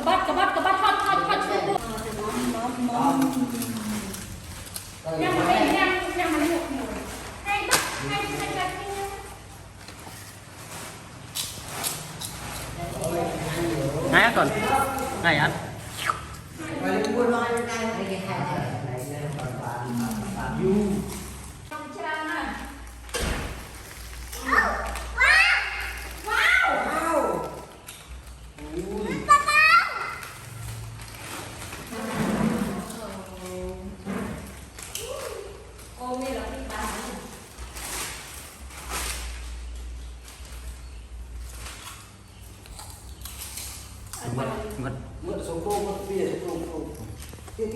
cái bắt hot nhang mà đây nhang mà được hay bắt ngay á còn ngay anh mất số cô mất tiền không tiếp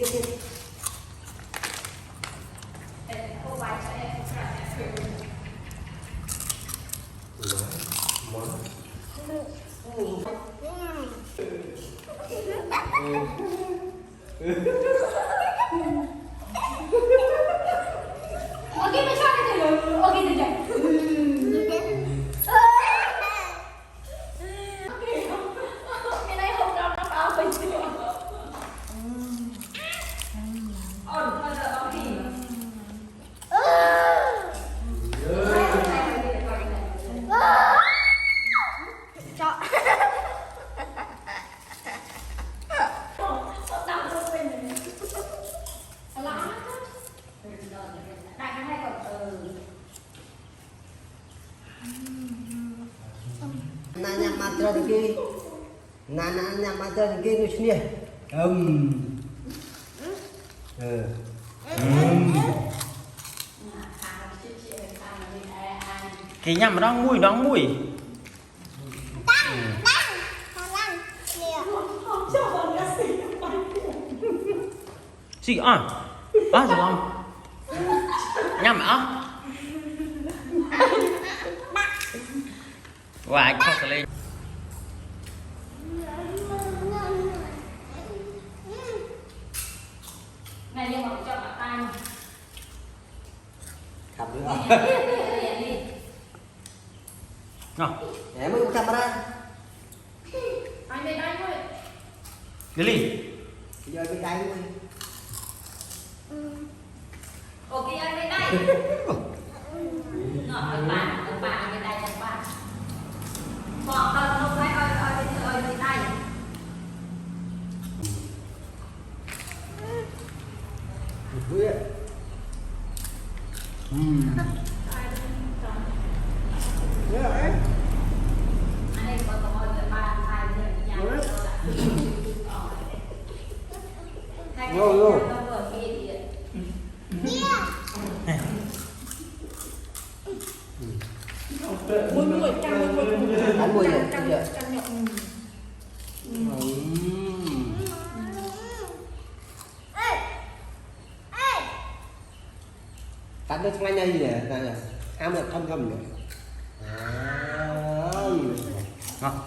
nanya matra lagi nanya matra lagi tu sini cái nhầm đong mùi gì à rồi không nhầm à và không có lên này nhưng mà cho cả tay mà cầm được không nào mới camera anh đây đây thôi đi đi giờ bên đây luôn ok anh đây đây nó ở bàn bên đây trong bàn còn đâu không phải ơi bên đây vui ạ anh đây có ơi bên bàn hai bên nhà ngồi luôn ăn mùi rồi cắn được ngay đây gì nè ăn được không được ngon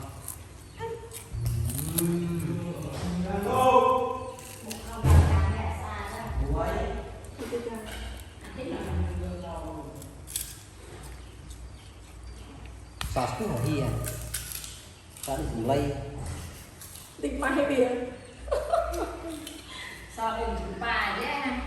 sọt cứ hổ hi à sọt đi lây tính mai bia sao đừng bà nhé